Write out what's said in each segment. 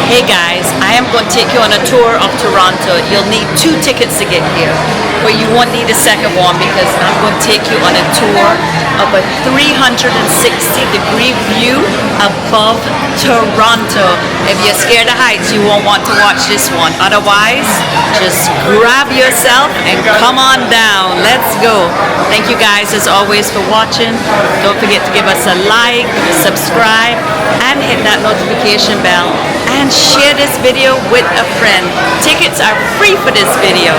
Hey guys, I am going to take you on a tour of Toronto. You'll need 2 tickets to get here, but you won't need a second one because I'm going to take you on a tour of a 360-degree view above Toronto. If you're scared of heights, you won't want to watch this one. Otherwise, just grab yourself and come on down. Let's go. Thank you guys as always for watching. Don't forget to give us a like, subscribe, and hit that notification bell. And share this video with a friend. Tickets are free for this video.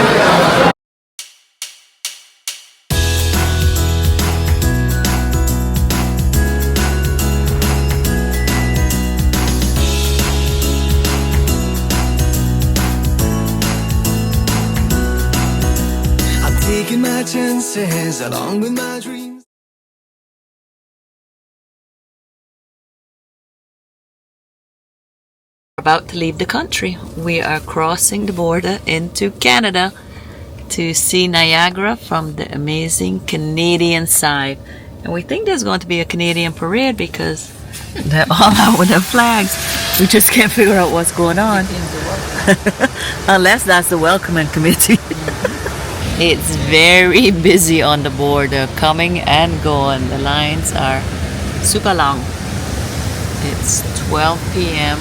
I'm taking my chances along with my dreams. About to leave the country. We are crossing the border into Canada to see Niagara from the amazing Canadian side. And we think there's going to be a Canadian parade because they're all out with their flags. We just can't figure out what's going on. Unless that's the welcoming committee. It's very busy on the border, coming and going. The lines are super long. It's 12 p.m.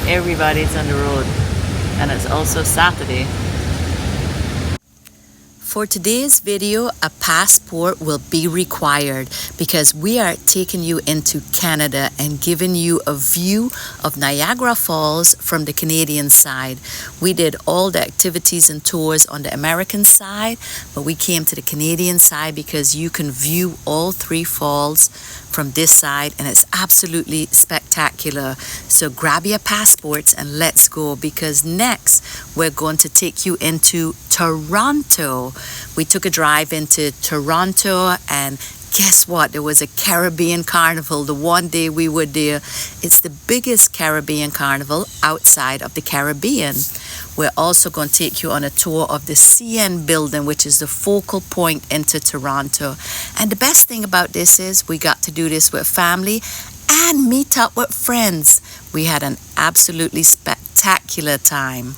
Everybody's on the road, and it's also Saturday. For today's video, a passport will be required because we are taking you into Canada and giving you a view of Niagara Falls from the Canadian side. We did all the activities and tours on the American side, but we came to the Canadian side because you can view all 3 falls from this side, and it's absolutely spectacular. So grab your passports and let's go, because next we're going to take you into Toronto. We took a drive into Toronto, and guess what? There was a Caribbean carnival the one day we were there. It's the biggest Caribbean carnival outside of the Caribbean. We're also going to take you on a tour of the CN building, which is the focal point into Toronto. And the best thing about this is we got to do this with family and meet up with friends. We had an absolutely spectacular time.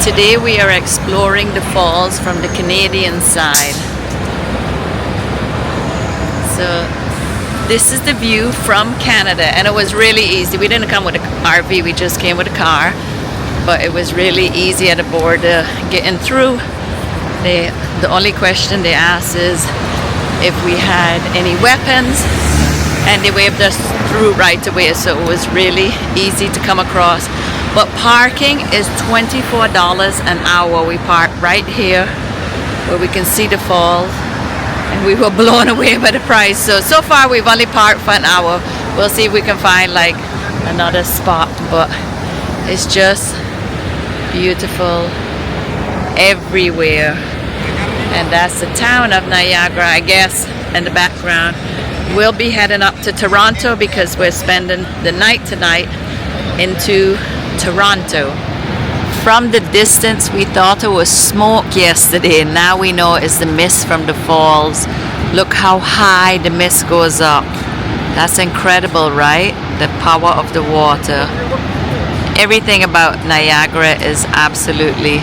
Today we are exploring the falls from the Canadian side. So this is the view from Canada, and it was really easy. We didn't come with an RV, we just came with a car. But it was really easy at the border getting through. The only question they asked is if we had any weapons, and they waved us through right away, so it was really easy to come across. But parking is $24 an hour. We parked right here where we can see the falls, and we were blown away by the price. So far we've only parked for an hour. We'll see if we can find like another spot, but it's just beautiful everywhere. And that's the town of Niagara, I guess, in the background. We'll be heading up to Toronto because we're spending the night tonight into Toronto. From the distance we thought it was smoke yesterday. Now we know it's the mist from the falls. Look how high the mist goes up. That's incredible, right? The power of the water. Everything about Niagara is absolutely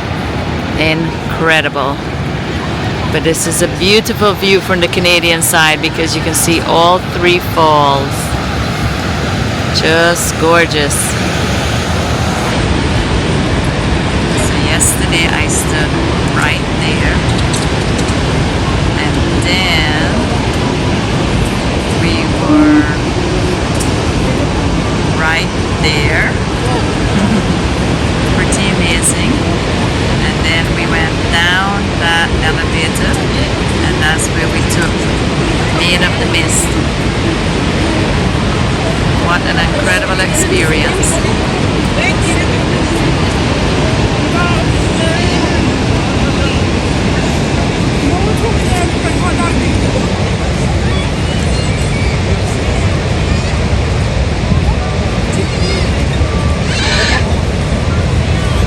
incredible. But this is a beautiful view from the Canadian side because you can see all 3 falls. Just gorgeous. So yesterday I stood right there, and then we were right there. Pretty amazing. And then we went down that elevator, and that's where we made up the mist. What an incredible experience.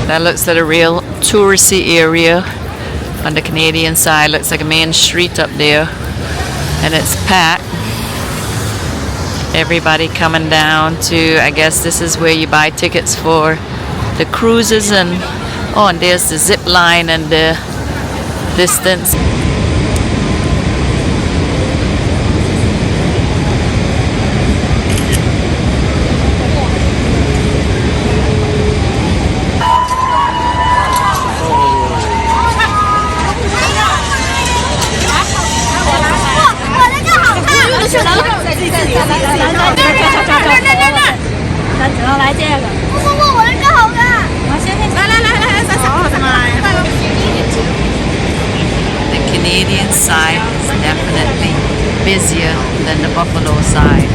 That looks like a real touristy area on the Canadian side. Looks like a main street up there, and it's packed. everybody coming down to, I guess this is where you buy tickets for the cruises, and oh, and there's the zip line and the distance. The Canadian side is definitely busier than the Buffalo side.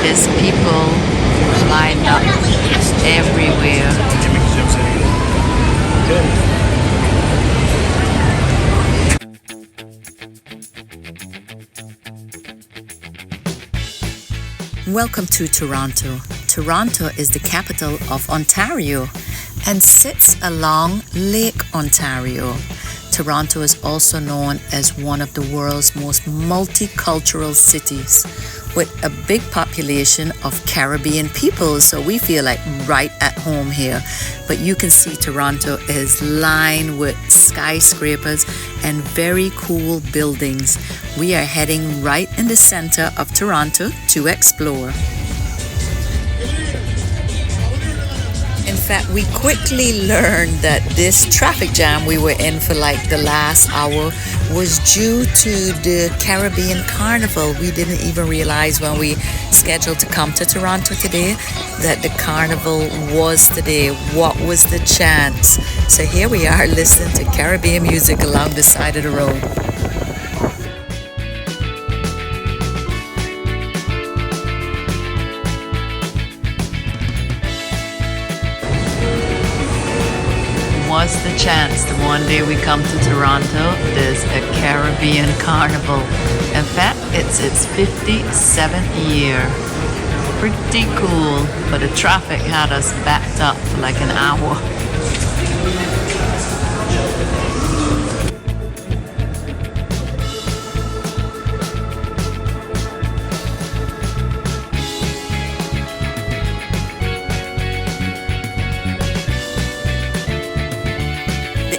There's people lined up everywhere. Welcome to Toronto. Toronto is the capital of Ontario and sits along Lake Ontario. Toronto is also known as one of the world's most multicultural cities, with a big population of Caribbean people, so we feel like right at home here. But you can see Toronto is lined with skyscrapers and very cool buildings. We are heading right in the center of Toronto to explore. In fact, we quickly learned that this traffic jam we were in for like the last hour was due to the Caribbean Carnival. We didn't even realize when we scheduled to come to Toronto today that the carnival was today. What was the chance? So here we are listening to Caribbean music along the side of the road. What's the chance that one day we come to Toronto, there's a Caribbean Carnival. In fact, it's its 57th year. Pretty cool, but the traffic had us backed up for like an hour.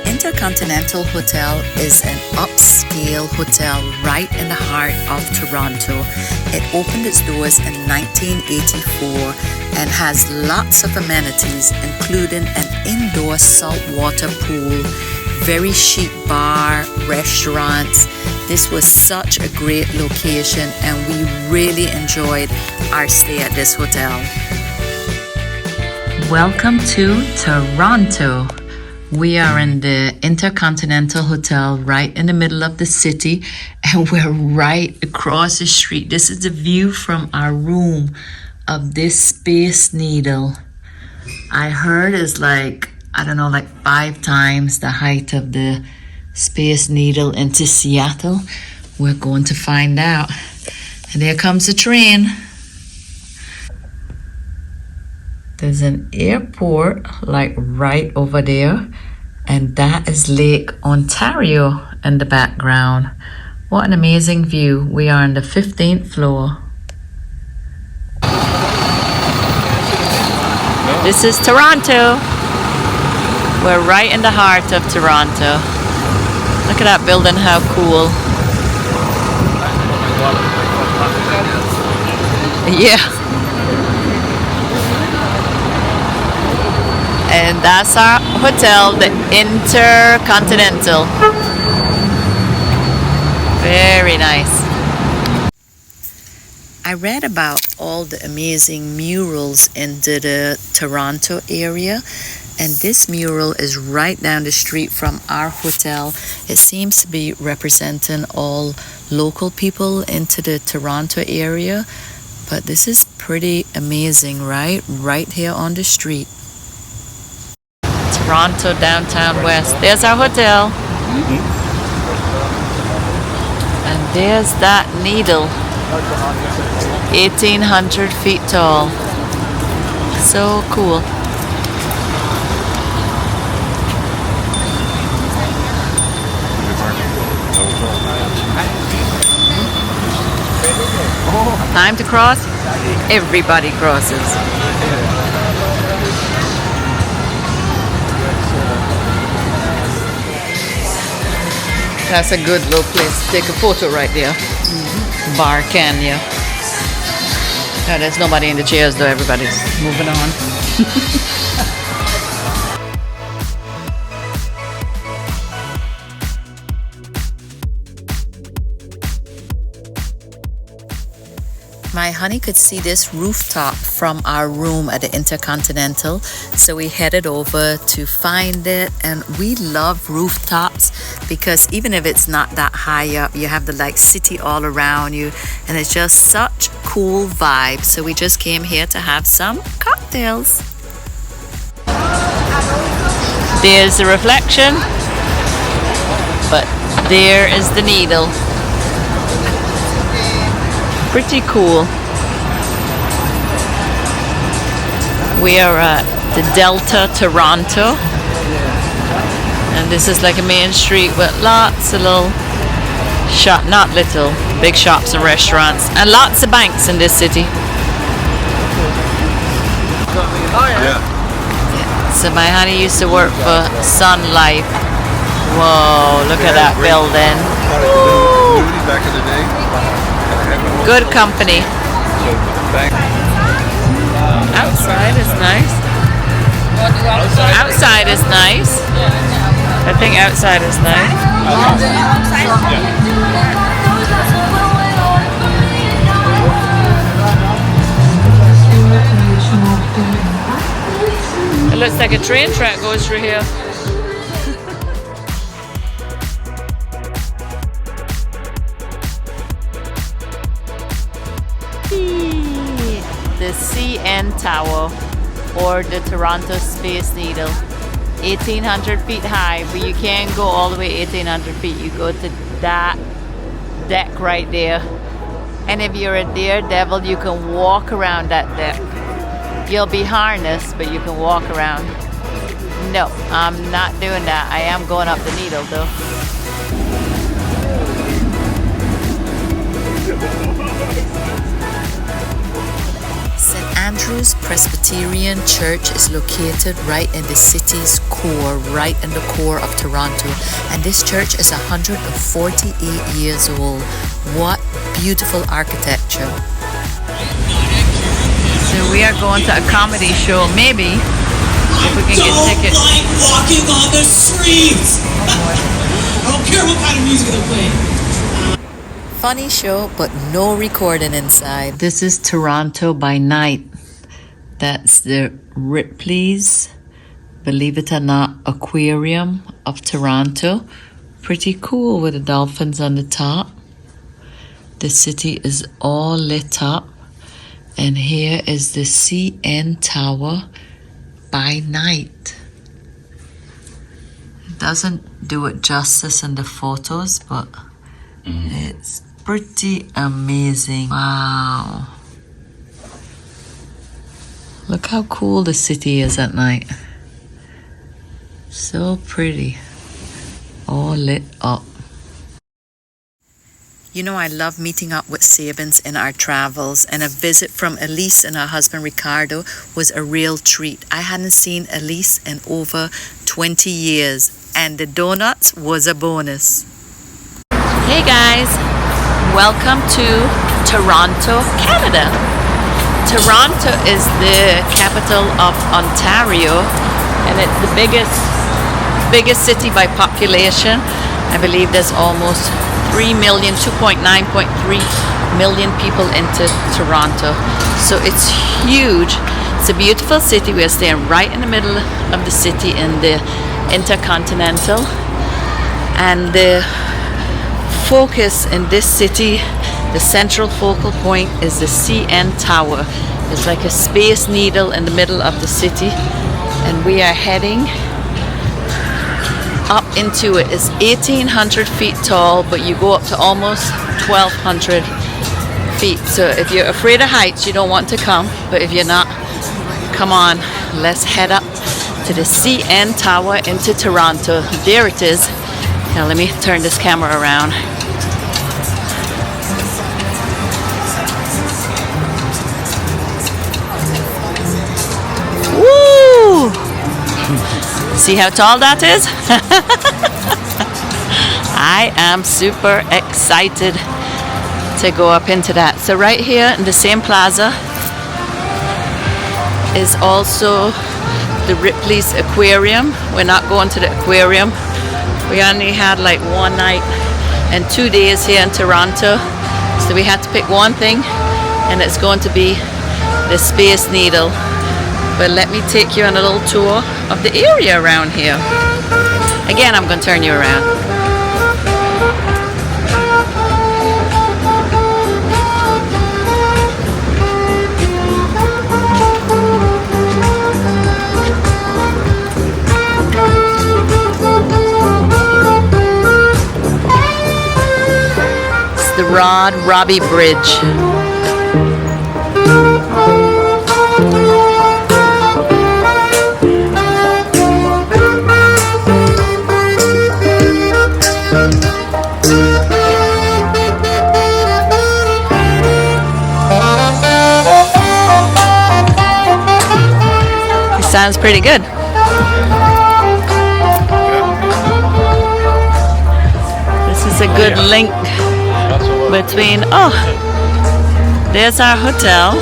Intercontinental Hotel is an upscale hotel right in the heart of Toronto. It opened its doors in 1984 and has lots of amenities, including an indoor saltwater pool, very chic bar, restaurants. This was such a great location and we really enjoyed our stay at this hotel. Welcome to Toronto. We are in the Intercontinental Hotel right in the middle of the city, and we're right across the street. This is the view from our room of this Space Needle. I heard it's like, I don't know, like 5 times the height of the Space Needle into Seattle. We're going to find out. And there comes the train. There's an airport like right over there, and that is Lake Ontario in the background. What an amazing view. We are on the 15th floor. This is Toronto. We're right in the heart of Toronto. Look at that building, how cool. Yeah. And that's our hotel, the Intercontinental. Very nice. I read about all the amazing murals into the Toronto area, and this mural is right down the street from our hotel. It seems to be representing all local people into the Toronto area, but this is pretty amazing, right? Right here on the street. Toronto Downtown West. There's our hotel. And there's that needle. 1,800 feet tall. So cool. Time to cross. Everybody crosses. That's a good little place to take a photo right there. Bar Canyon. No, there's nobody in the chairs though. Everybody's moving on. My honey could see this rooftop from our room at the Intercontinental, so we headed over to find it. And we love rooftops because even if it's not that high up, you have the like city all around you, and it's just such cool vibe. So we just came here to have some cocktails. There's the reflection, but there is the needle. Pretty cool. We are at the Delta Toronto, and this is like a main street with lots of little shop, not little, big shops and restaurants, and lots of banks in this city. Yeah. So my honey used to work for Sun Life. Whoa, look at that building. Back in the day. Good company. Outside is nice. Outside is nice. I think outside is nice. It looks like a train track goes through here. The CN Tower, or the Toronto Space Needle, 1,800 feet high, but you can't go all the way 1,800 feet. You go to that deck right there, and if you're a daredevil, you can walk around that deck. You'll be harnessed, but you can walk around. No, I'm not doing that. I am going up the needle though. St. Andrew's Presbyterian Church is located right in the city's core, right in the core of Toronto. And this church is 148 years old. What beautiful architecture. So we are going to a comedy show, maybe, if we can get tickets. Don't like walking on the streets! I don't care what kind of music they're playing. Funny show, but no recording inside. This is Toronto by night. That's the Ripley's, believe it or not, Aquarium of Toronto. Pretty cool with the dolphins on the top. The city is all lit up. And here is the CN Tower by night. It doesn't do it justice in the photos, but it's pretty amazing. Wow. Look how cool the city is at night. So pretty. All lit up. You know, I love meeting up with Sabans in our travels, and a visit from Elise and her husband Ricardo was a real treat. I hadn't seen Elise in over 20 years, and the donuts was a bonus. Hey guys, welcome to Toronto, Canada. Toronto is the capital of Ontario, and it's the biggest city by population. I believe there's almost 3 million, 2.9.3 million people into Toronto. So it's huge. It's a beautiful city. We're staying right in the middle of the city in the Intercontinental. And the focus in this city, the central focal point, is the CN Tower. It's like a space needle in the middle of the city. And we are heading up into it. It's 1,800 feet tall, but you go up to almost 1,200 feet. So if you're afraid of heights, you don't want to come. But if you're not, come on, let's head up to the CN Tower into Toronto. There it is. Now let me turn this camera around. See how tall that is? I am super excited to go up into that. So right here in the same plaza is also the Ripley's Aquarium. We're not going to the aquarium. We only had like one night and 2 days here in Toronto. So we had to pick one thing, and it's going to be the Space Needle. But let me take you on a little tour of the area around here. Again, I'm going to turn you around. It's the Rod Robbie Bridge. Sounds pretty good. This is a good link between, oh, there's our hotel.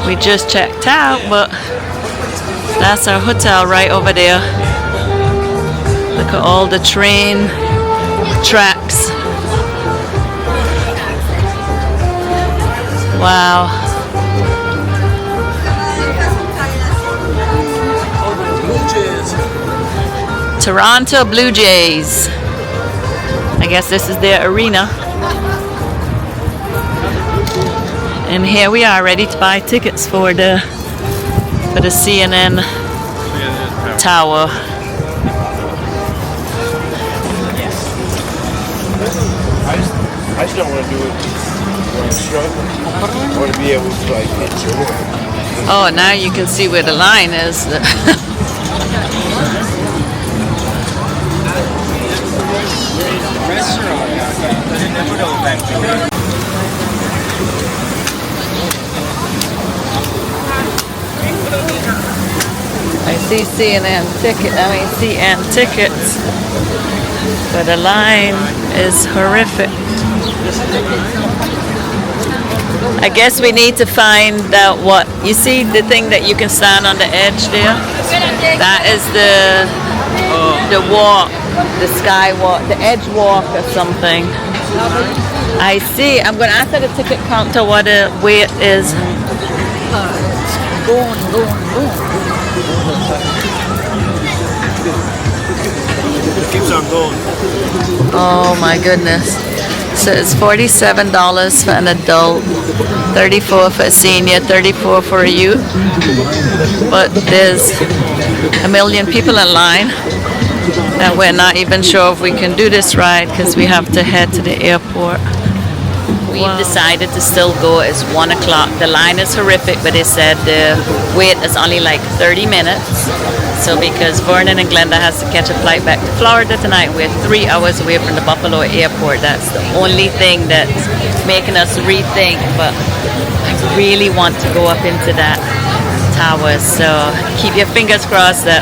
We just checked out, but that's our hotel right over there. Look at all the train tracks. Wow. Toronto Blue Jays. I guess this is their arena. And here we are, ready to buy tickets for the CNN Tower. I just don't want to do it when I'm struggling. I want to be able to like enjoy. Oh, now you can see where the line is. I see CN tickets, but the line is horrific. I guess we need to find out what, you see the thing that you can stand on the edge there? That is the walk, the skywalk, the edge walk or something. I see. I'm going to ask at the ticket counter what the weight is. It keeps on going. Oh my goodness. So it's $47 for an adult, $34 for a senior, $34 for a youth. But there's a million people in line, and we're not even sure if we can do this ride because we have to head to the airport. We've decided to still go. It's 1 o'clock. The line is horrific, but they said the wait is only like 30 minutes. So because Vernon and Glenda has to catch a flight back to Florida tonight, we're 3 hours away from the Buffalo airport. That's the only thing that's making us rethink, but I really want to go up into that tower. So keep your fingers crossed that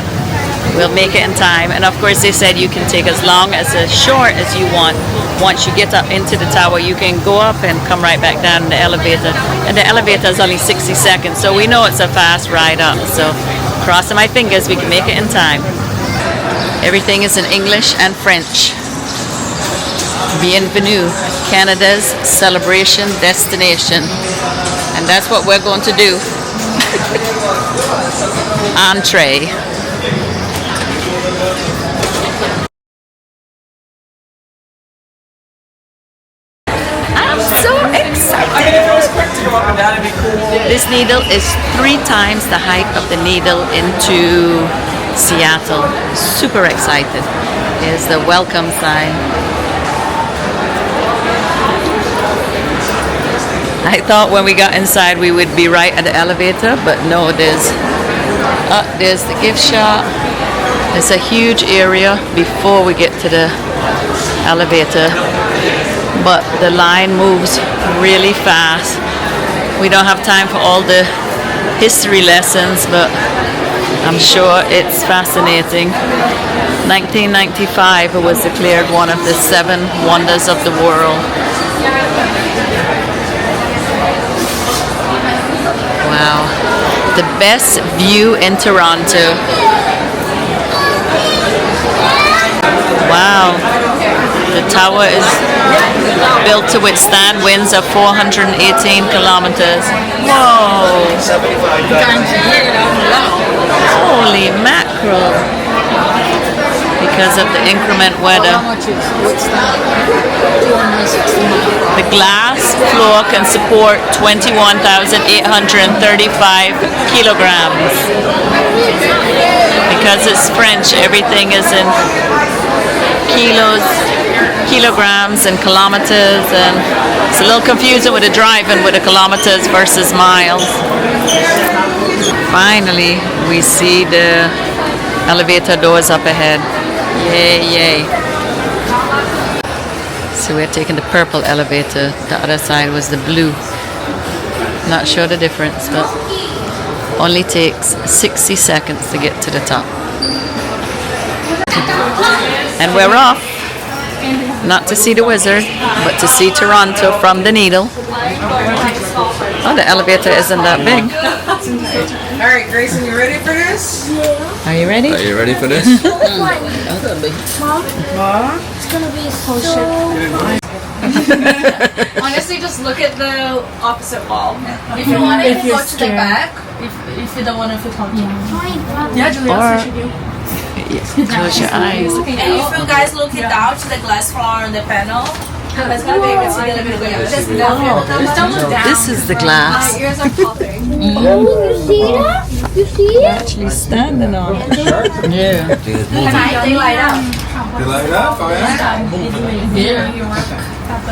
we'll make it in time. And of course they said you can take as long as short as you want. Once you get up into the tower, you can go up and come right back down in the elevator. And the elevator is only 60 seconds, so we know it's a fast ride up. So crossing my fingers we can make it in time. Everything is in English and French. Bienvenue, Canada's celebration destination. And that's what we're going to do. Entree. I'm so excited. This needle is 3 times the height of the needle into Seattle. Super excited. Here's the welcome sign. I thought when we got inside we would be right at the elevator, but no, there's the gift shop. It's a huge area before we get to the elevator, but the line moves really fast. We don't have time for all the history lessons, but I'm sure it's fascinating. 1995 it was declared one of the 7 wonders of the world. Wow. The best view in Toronto. Wow. The tower is built to withstand winds of 418 kilometers. Whoa! Holy mackerel! Because of the inclement weather. The glass floor can support 21,835 kilograms. Because it's French, everything is in kilos, kilograms and kilometers, and it's a little confusing with the driving with the kilometers versus miles. Finally, we see the elevator doors up ahead. Yay, yay. So we're taking the purple elevator. The other side was the blue. Not sure the difference, but only takes 60 seconds to get to the top. And we're off. Not to see the wizard, but to see Toronto from the Needle. Oh, the elevator isn't that big. All right, Grayson, you ready for this? Are you ready? Are you ready for this? Mom, it's gonna be so Honestly, just look at the opposite wall. If you want If you go to the back, if you don't want to feel comfortable. Yeah, Julia, that's what you do. Close your eyes. And if you guys look it down to the glass floor on the panel, that's gonna be able to see a little bit of just don't look down. This is the glass. My ears are popping. You see that? You see it? Actually standing on it. Yeah. They light up. You light it up? Oh, yeah?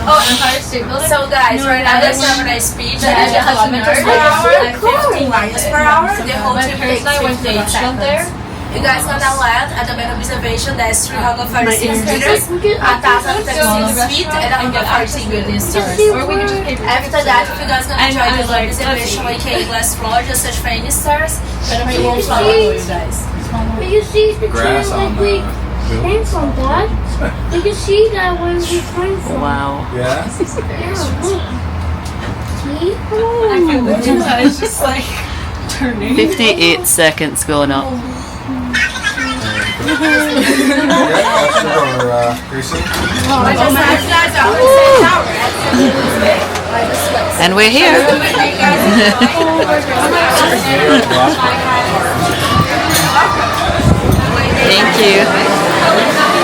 Oh, Empire State Building. So guys, right now there's a nice speech at 100 kilometers per hour and 15 miles per hour. The whole trip takes 15 seconds. You guys gonna land at the main observation that's 346 meters, 1,036 feet, and 140 meters. Or we can just pay for After that, if you guys gonna enjoy the observation like a glass floor, just search for any stars, and we will follow you guys. But you see the Grass trail on like we came from, Dad. You can see that where we came from. Wow. Yeah? Yeah, look. See? It's just like turning. 58 seconds going up. Or, Grayson? I just had you guys out and say tower. And we're here. Thank you.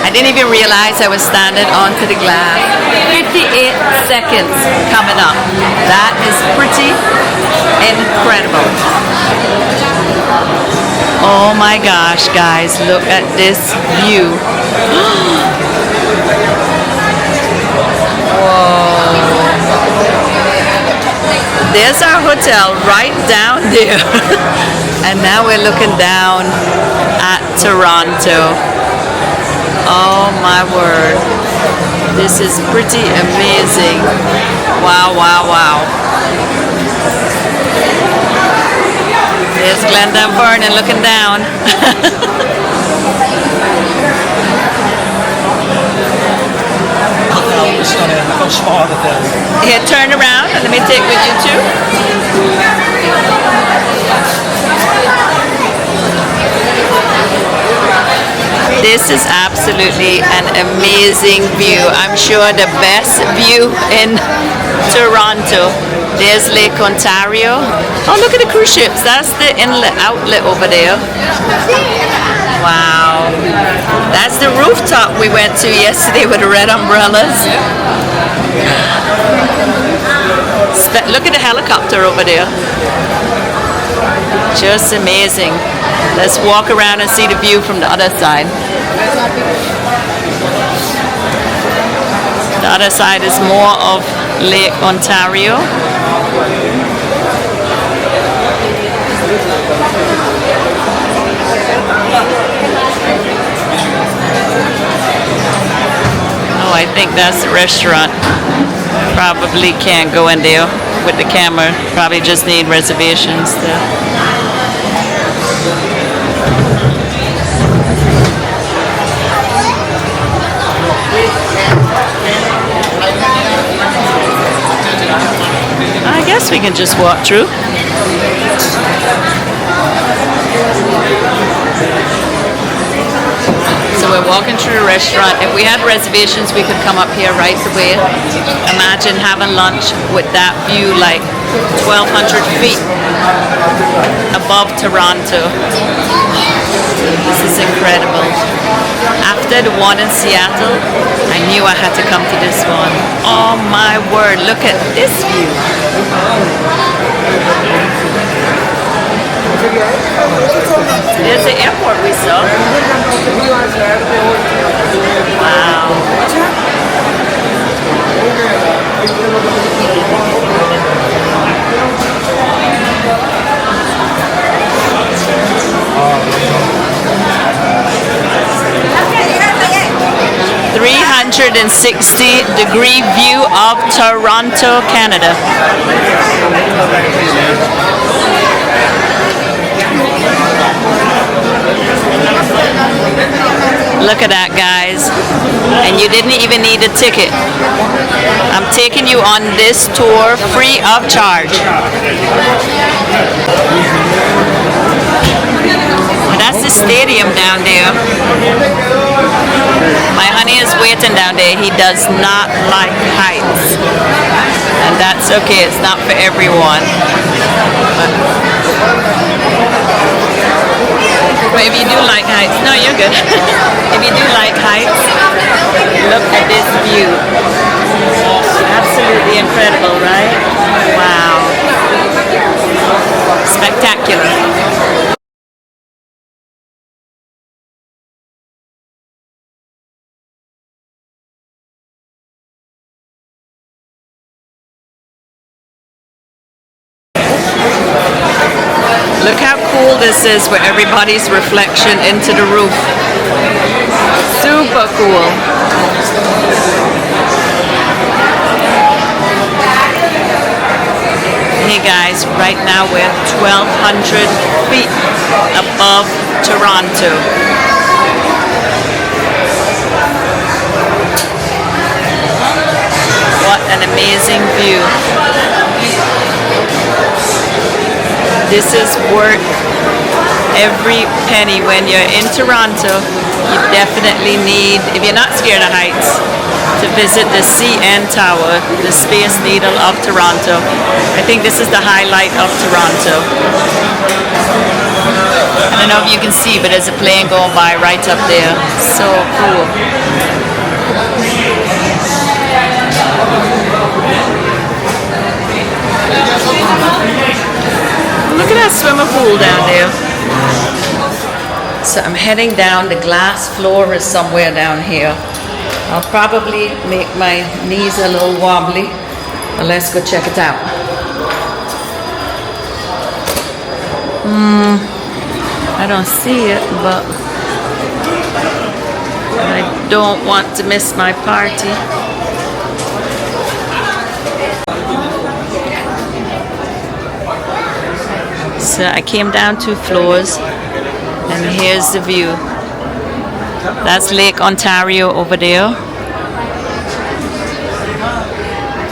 I didn't even realize I was standing onto the glass. 58 seconds coming up. That is pretty incredible. Oh my gosh, guys, look at this view. Whoa. There's our hotel right down there. And now we're looking down at Toronto. Oh my word. This is pretty amazing. Wow, wow, wow. There's Glenda and Vernon looking down. Here, turn around and let me take with you too. This is absolutely an amazing view. I'm sure the best view in Toronto. There's Lake Ontario. Oh, look at the cruise ships. That's the inlet outlet over there. Wow. That's the rooftop we went to yesterday with the red umbrellas. Look at the helicopter over there. Just amazing. Let's walk around and see the view from the other side. The other side is more of Lake Ontario. Oh, I think that's the restaurant. Probably can't go in there with the camera. Probably just need reservations there. I guess we can just walk through. So we're walking through the restaurant. If we had reservations, we could come up here right away. Imagine having lunch with that view, like 1,200 feet above Toronto. This is incredible. After the one in Seattle, I knew I had to come to this one. Oh my word, look at this view. There's the airport we saw. Wow. 360-degree view of Toronto, Canada. Look at that, guys. And you didn't even need a ticket. I'm taking you on this tour free of charge. Well, that's the stadium down there. My honey is waiting down there. He does not like heights. And that's okay. It's not for everyone. But if you do like heights, no, you're good. If you do like heights, look at this view. Absolutely incredible, right? Wow. Spectacular. Look how cool this is with everybody's reflection into the roof. Super cool. Hey guys, right now we're 1,200 feet above Toronto. What an amazing view. This is worth every penny. When you're in Toronto, you definitely need, if you're not scared of heights, to visit the CN Tower, the Space Needle of Toronto. I think this is the highlight of Toronto. I don't know if you can see, but there's a plane going by right up there. So cool. Look at that swimming pool down there. So I'm heading down. The glass floor is somewhere down here. I'll probably make my knees a little wobbly, but let's go check it out. I don't see it, but I don't want to miss my party. So I came down 2 floors, and here's the view. That's Lake Ontario over there.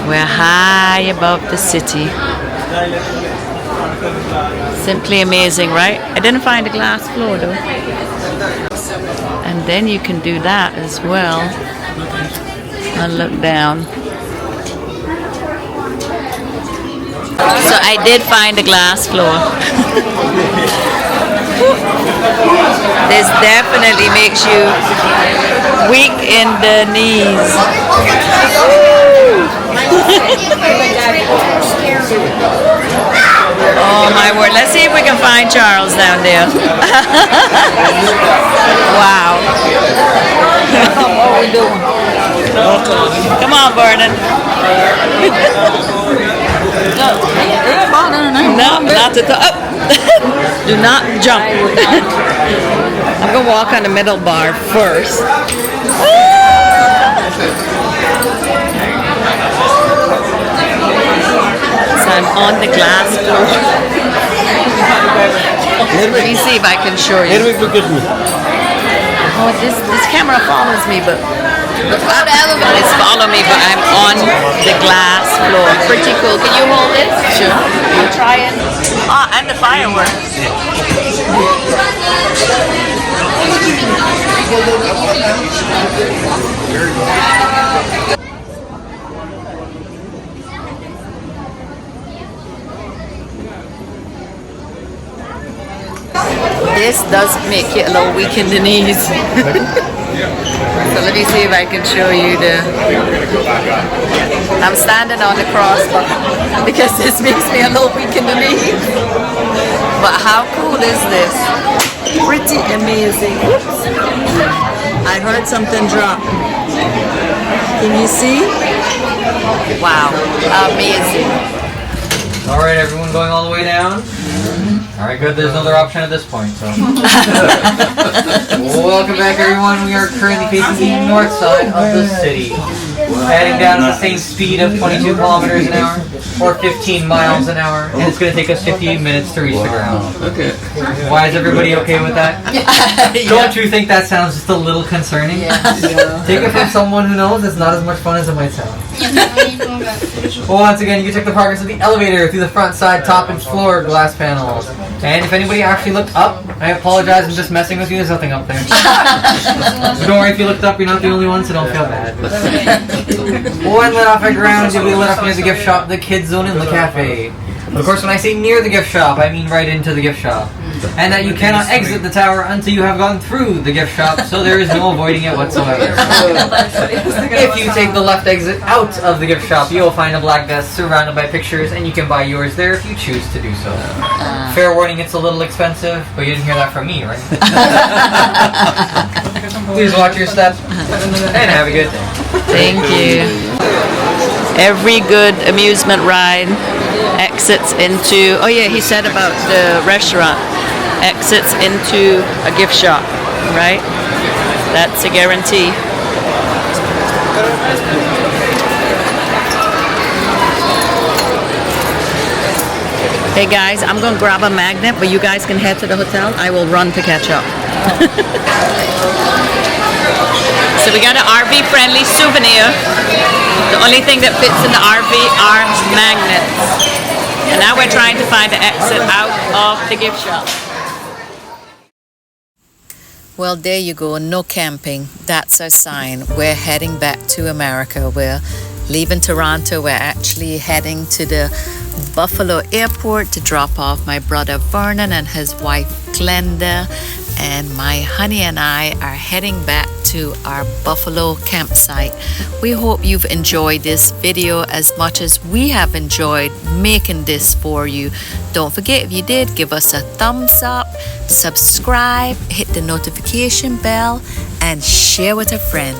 We're high above the city. Simply amazing, right? I didn't find a glass floor though. And then you can do that as well. And look down. So I did find a glass floor. This definitely makes you weak in the knees. Oh my word. Let's see if we can find Charles down there. Wow. What are we doing? Come on, Vernon. No, not to do not jump. I'm going to walk on the middle bar first. So I'm on the glass floor. Let me see if I can show you. Oh, this camera follows me, but it's follow me, but I'm on the glass floor. Pretty cool. Can you hold it? Sure. I'll try it. Ah, and the fireworks. This does make you a little weak in the knees. So let me see if I can show you the... I'm standing on the crossbar because this makes me a little weak in the knees. But how cool is this? Pretty amazing. Oops. I heard something drop. Can you see? Wow, amazing. All right, everyone going all the way down? All right, good. There's another option at this point, so. Welcome back, everyone. We are currently facing the north side of the city. Heading down at the same speed of 22 kilometers an hour, or 15 miles an hour, and it's going to take us 58 minutes to reach the ground. Okay. Why is everybody okay with that? Don't you think that sounds just a little concerning? Take it from someone who knows it's not as much fun as it might sound. Well, once again, you can check the progress of the elevator through the front, side, top, and floor glass panels. And if anybody actually looked up, I apologize, I'm just messing with you, there's nothing up there. Don't worry, if you looked up, you're not the only one, so don't feel bad. When let off at ground, you'll be let off near the gift shop, the kids zone, and the cafe. Of course, when I say near the gift shop, I mean right into the gift shop. And that you cannot exit the tower until you have gone through the gift shop, so there is no avoiding it whatsoever. If you take the left exit out of the gift shop, you will find a black desk surrounded by pictures, and you can buy yours there if you choose to do so. Fair warning, it's a little expensive, but you didn't hear that from me, right? Please watch your step, and have a good day. Thank you. Every good amusement ride exits into, oh yeah, he said about the restaurant, exits into a gift shop, right? That's a guarantee. Hey guys, I'm going to grab a magnet, but you guys can head to the hotel. I will run to catch up. So we got an RV-friendly souvenir. The only thing that fits in the RV are magnets. And now we're trying to find the exit out of the gift shop. Well, there you go. No camping. That's our sign. We're heading back to America. We're leaving Toronto. We're actually heading to the Buffalo airport to drop off my brother Vernon and his wife Glenda. And my honey and I are heading back to our Buffalo campsite. We hope you've enjoyed this video as much as we have enjoyed making this for you. Don't forget, if you did, give us a thumbs up, subscribe, hit the notification bell, and share with a friend.